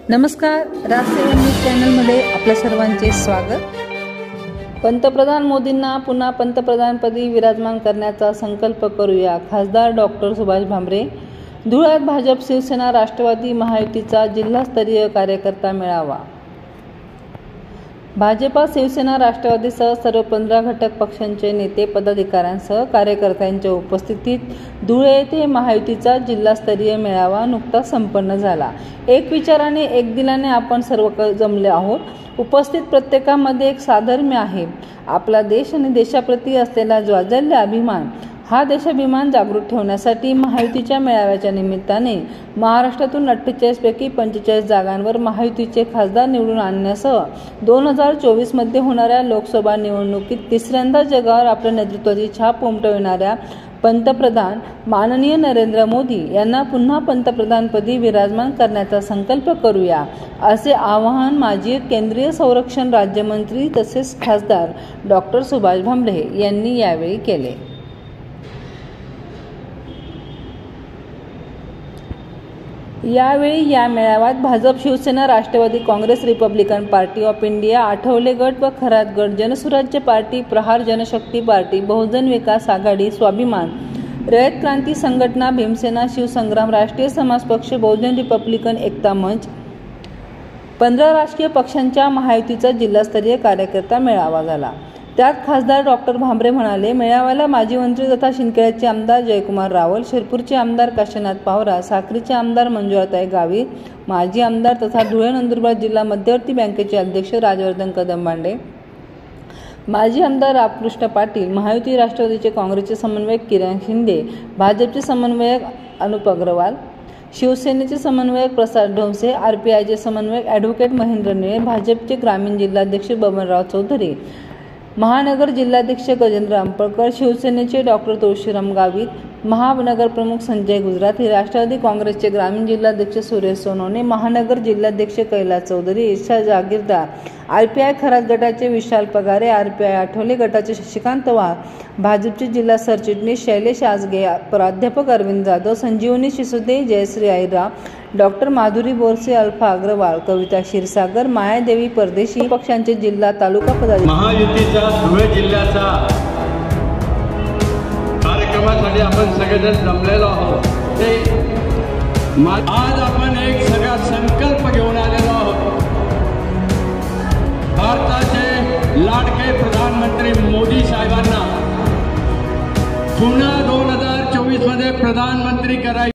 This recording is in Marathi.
नमस्कार, राजसेवा न्यूज चॅनलमध्ये आपल्या सर्वांचे स्वागत। पंतप्रधान मोदींना पुन्हा पंतप्रधानपदी विराजमान करण्याचा संकल्प करूया, खासदार डॉक्टर सुभाष भामरे। धुळ्यात भाजप, शिवसेना, राष्ट्रवादी महायुतीचा जिल्हास्तरीय कार्यकर्ता मेळावा। भाजपा, शिवसेना, राष्ट्रवादीसह सर्व 15 घटक पक्षांचे नेते, पदाधिकाऱ्यांसह कार्यकर्त्यांच्या उपस्थितीत धुळे येथे महायुतीचा जिल्हास्तरीय मेळावा नुकताच संपन्न झाला। एक विचाराने, एक दिलाने आपण सर्व जमले आहोत। उपस्थित प्रत्येकामध्ये एक साधर्म्य आहे। आपला देश आणि देशाप्रती असलेला ज्वाज्वल्य अभिमान, हा देशाभिमान जागृत ठेवण्यासाठी महायुतीच्या मेळाव्याच्या निमित्ताने महाराष्ट्रातून 48 पैकी 45 जागांवर महायुतीचे खासदार निवडून आणण्यासह 2024 मध्ये होणाऱ्या लोकसभा निवडणुकीत तिसऱ्यांदा जगावर आपल्या नेतृत्वाची छाप उमटविणाऱ्या पंतप्रधान माननीय नरेंद्र मोदी यांना पुन्हा पंतप्रधानपदी विराजमान करण्याचा संकल्प करूया, असे आवाहन माजी केंद्रीय संरक्षण राज्यमंत्री तसेच खासदार डॉक्टर सुभाष भामरे यांनी यावेळी केले। यावेळी या मेळाव्यात Bhajap, Shiv Sena, Rashtravadi Congress, Republican Party of India, Athawale गट व खरात गट, जनसुराज्य पार्टी, प्रहार जनशक्ती पार्टी, बहुजन विकास आघाडी, स्वाभिमान, रयत क्रांती संघटना, भीमसेना, शिवसंग्राम, राष्ट्रीय समाज पक्ष, बहुजन रिपब्लिकन एकता मंच, 15 राजकीय पक्षांच्या महायुतीचा जिल्हास्तरीय कार्यकर्ता मेळावा झाला। त्यात खासदार डॉक्टर भामरे म्हणाले, मेळाव्याला माजी मंत्री तथा शिंदखेड्याचे आमदार जयकुमार रावल, शिरपूरचे आमदार काशीनाथ पावरा, साक्रीचे आमदार मंजुळाताई गावित, माजी आमदार तथा धुळे नंदुरबार जिल्हा मध्यवर्ती बँकेचे अध्यक्ष राजवर्धन कदमबांडे, माजी आमदार रामकृष्ण पाटील, महायुती राष्ट्रवादीचे काँग्रेसचे समन्वयक किरण शिंदे, भाजपचे समन्वयक अनुप अग्रवाल, शिवसेनेचे समन्वयक प्रसाद ढोंसे, आरपीआयचे समन्वयक ॲडव्होकेट महेंद्र निळे, भाजपचे ग्रामीण जिल्हाध्यक्ष बबनराव चौधरी, महानगर जिल्हाध्यक्ष गजेंद्र अंपळकर, शिवसेनेचे डॉक्टर तुळशीराम गावित, महानगर प्रमुख संजय गुजराती, राष्ट्रवादी काँग्रेसचे ग्रामीण जिल्हाध्यक्ष सुरेश सोनवणे, महानगर जिल्हाध्यक्ष कैलास चौधरी, इर्षा जागीरदार, आरपीआय खरात गटाचे विशाल पगारे, आरपीआय आठवले गटाचे शशिकांत वाघ, भाजपचे जिल्हा सरचिटणीस शैलेश आजगे, प्राध्यापक अरविंद जाधव, संजीवनी शिसुदे, जयश्री आईराव, डॉक्टर माधुरी बोरसे, अल्फा अग्रवाल, कविता क्षीरसागर, मायादेवी परदेशी पक्षांचे जिल्हा तालुका पदाधिकारी, महायुतीचा धुळे जिल्ह्याचा कार्यक्रमासाठी आपण सगळेजण जमलेलो आहोत। आज आपण एक सगळा संकल्प घेऊन आलेलो आहोत। भारताचे लाडके प्रधानमंत्री मोदी साहेबांना पुन्हा 2024 मध्ये प्रधानमंत्री करायचे।